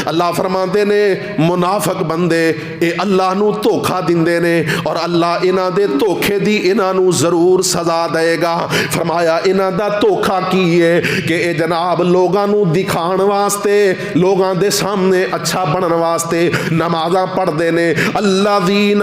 اللہ فرماتے نے منافق بندے اے اللہ نو دھوکھا دیندے نے اور اللہ انہاں دے دھوکھے دی انہاں نو ضرور سزا دے گا. فرمایا انہاں دا دھوکھا کی ہے کہ اے جناب لوگاں نو دکھان واسطے, لوگاں دے سامنے اچھا بنن واسطے نمازاں پڑھ دے نے. الذین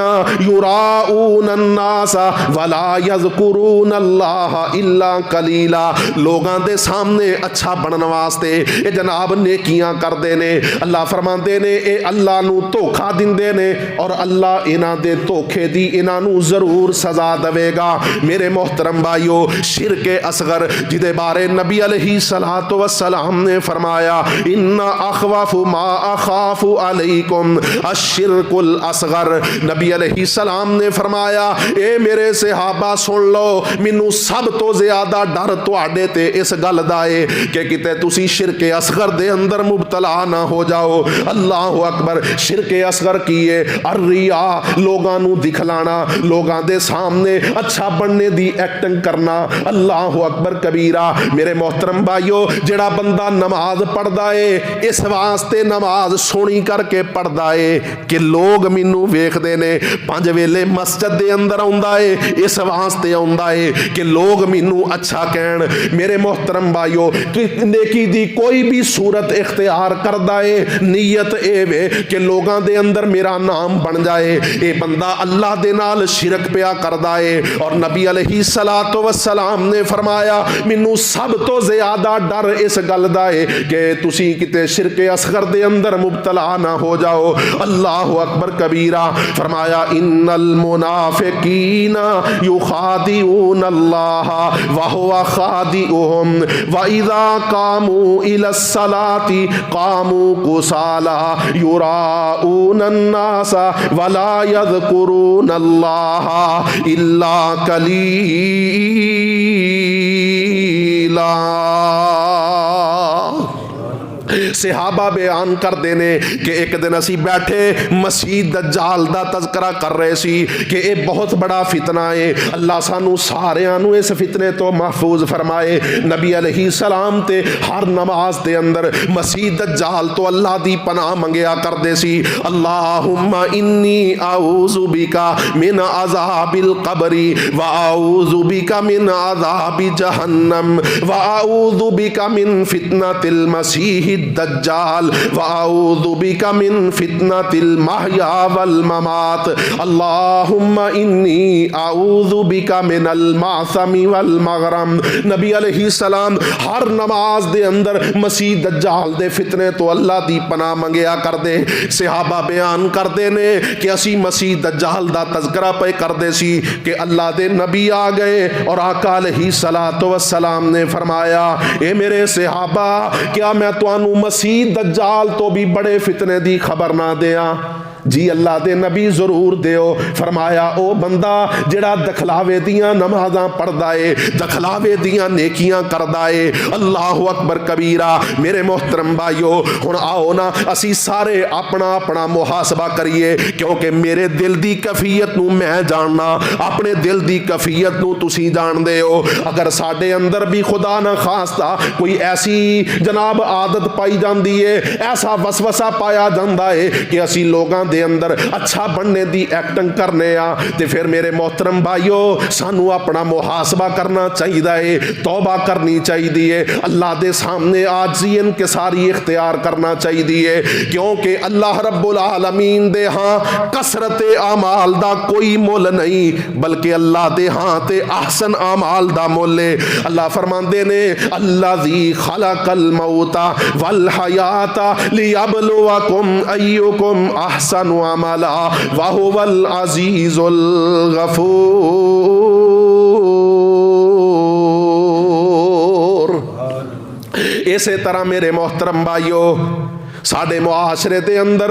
یراؤون الناس ولا یذکرون اللہ الا قلیلا, لوگاں دے سامنے اچھا بنن واسطے اے جناب نیکیاں کردے نے. اللہ فرماندے نے اے اللہ نو دھوکھا دیندے نے اور اللہ انہاں دے دھوکھے دی انہاں نو ضرور سزا دے گا. میرے محترم بھائیو, شرک اصغر جدے بارے نبی علیہ الصلوۃ والسلام نے فرمایا ان اخوف ما اخاف علیکم الشرک الاصغر. نبی علیہ السلام نے فرمایا اے میرے صحابہ سن لو, مینوں سب تو زیادہ ڈر تواڈے تے اس گل دا اے کہ کتے تسی شرک اصغر دے اندر مبتلا نہ ہو جاؤ. اللہ اکبر. شرک اصغر کیے الریا, لوگاں نو دکھلانا, لوگاں دے سامنے اچھا بننے دی ایکٹنگ کرنا. اللہ اکبر کبیرہ. میرے محترم بھائیو, جڑا بندہ نماز پڑھدا اے اس واسطے نماز سونی کر کے پڑھدا اے کہ لوگ مینوں ویکھدے نے, 5 ویلے مسجد دے اندر آوندا اے اس واسطے آوندا اے کہ لوگ مینوں اچھا کہن. میرے محترم بھائیو, نیکی دی کوئی بھی صورت اختیار کردا اے نیت اے وے کہ لوگاں دے اندر میرا نام بن جائے, اے بندہ اللہ دے نال شرک پیا کردا اے. اور نبی علیہ الصلوۃ والسلام نے فرمایا مینوں سب تو زیادہ ڈر اس گل دا اے کہ تسی کتے شرک اصغر دے اندر مبتلا نہ ہو جاؤ. اللہ اکبر کبیرہ. فرمایا ان المنافقین یخادعون اللہ وهو خادعهم واذا قاموا الى الصلاة قاموا كسالى يراؤون الناس ولا يذكرون الله الا قليلا. صحابہ بیان کر دینے کہ ایک دن اسی بیٹھے مسیح دجال دا تذکرہ کر رہے سی کہ اے بہت بڑا فتنہ ہے, اللہ سانو ساریاں نو اس فتنے تو محفوظ فرمائے. نبی علیہ السلام تے ہر نماز دے اندر مسیح دجال تو اللہ دی پناہ منگیا کر دے سی. اللہم انی اعوذ بکا من عذاب القبر واعوذ بکا من عذاب جہنم واعوذ بکا من فتنة المسیح الدجال واعوذ بک من فتنة المحیا والممات. اللہم انی اعوذ بک من المعثم والمغرم. نبی علیہ السلام ہر نماز دے اندر مسیح دجال دے فتنے تو اللہ دی پناہ منگیا کر دے. صحابہ بیان کر دے نے کہ اسی مسیح دجال دا تذکرہ پہ کر دے سی کہ اللہ دے نبی آ گئے اور آقا علیہ الصلوۃ والسلام نے فرمایا اے میرے صحابہ کیا میں تو مسیح دجال تو بھی بڑے فتنے دی خبر نہ دیاں؟ جی اللہ دے نبی ضرور دیو. فرمایا او بندہ جڑا دکھلاوے دیاں نمازاں پڑھدا اے, دکھلاوے دیاں نیکیاں کردا اے. اللہ اکبر کبیرہ. میرے محترم بھائیو, ہن آؤ نا اسی سارے اپنا اپنا محاسبہ کریے کیونکہ میرے دل دی کیفیت نو میں جاننا, اپنے دل دی کیفیت نو تسی جان دے ہو. اگر ساڈے اندر بھی خدا نہ خواستہ کوئی ایسی جناب عادت پائی جاندی ہے, ایسا وسوسہ پایا جاندا ہے کہ اسی لوگاں دے اندر اچھا بننے دی ایکٹنگ کرنے آ, تے پھر میرے محترم بھائیو سانو اپنا محاسبہ کرنا چاہیے, توبہ کرنی چاہیے, اللہ دے سامنے عاجزی انکساری اختیار کرنا چاہیے کیونکہ اللہ رب العالمین دے ہاں کثرت اعمال دا کوئی مول نہیں بلکہ اللہ دے ہاں تے احسن اعمال دا مول ہے. اللہ فرماندے نے الذی خلق الموت والحیات لیبلوکم ایکم احسن عملا وہو العزیز الغفور. اسی طرح میرے محترم بھائیو ساڈے معاشرے دے اندر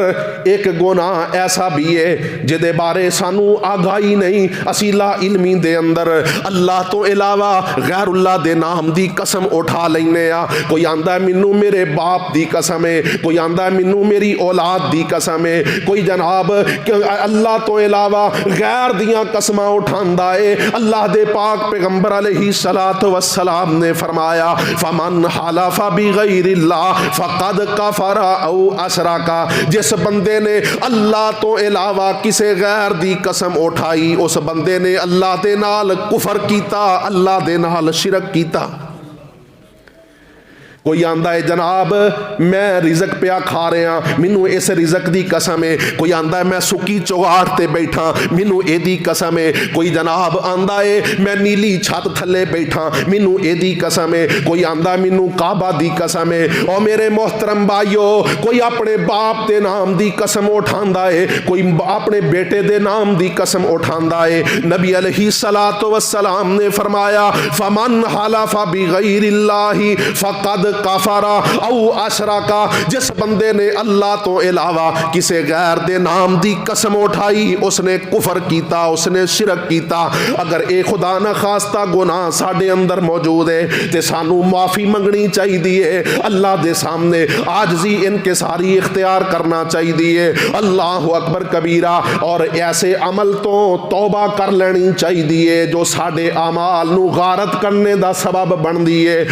ایک گناہ ایسا بھی ہے جدے بارے سانو آگاہی نہیں. اسی لا علمی دے اندر اللہ تو علاوہ غیر اللہ دے نام دی قسم اٹھا لینے آ. کوئی آندا ہے مینوں میرے باپ دی قسم ہے, کوئی آندا ہے مینوں میری اولاد دی قسم ہے, کوئی جناب اللہ تو علاوہ غیر دیاں قسماں اٹھاندا ہے. اللہ دے پاک پیغمبر علیہ الصلوۃ والسلام نے فرمایا فمن حلف بغیر اللہ فقد کفر او اشرکا، جس بندے نے اللہ تو علاوہ کسے غیر دی قسم اٹھائی اس بندے نے اللہ دے نال کفر کیتا، اللہ دے نال شرک کیتا۔ کوئی آندا ہے جناب میں رزق پیا کھا رہا مینوں اس رزق دی قسم ہے، کوئی آندا ہے میں سکی چوگاٹ تے بیٹھا مینوں اے دی قسم ہے، کوئی جناب آندا ہے میں نیلی چھت تھلے بیٹھا مینوں اے دی قسم ہے، کوئی آندا مینوں کعبہ دی قسم ہے۔ او میرے محترم بھائیو، کوئی اپنے باپ دے نام دی قسم اٹھاندا ہے، کوئی اپنے بیٹے دے نام دی قسم اٹھاندا ہے۔ نبی علیہ الصلوۃ والسلام نے فرمایا فمن حلف بغیر اللہ فقد کافرا او اشرکا، جس بندے نے اللہ تو علاوہ کسے غیر دے نام دی قسم اٹھائی اس نے کفر کیتا، اس نے شرک کیتا۔ اگر اے خدا نہ خواستہ گناہ ساڈے اندر موجود ہے تے سانو معافی منگنی چاہیے، اللہ دے سامنے عاجزی انکساری اختیار کرنا چاہیے، اللہ اکبر کبیرہ، اور ایسے عمل تو توبہ کر لینی چاہیے جو ساڈے اعمال نو غارت کرنے دا سبب بن دیے۔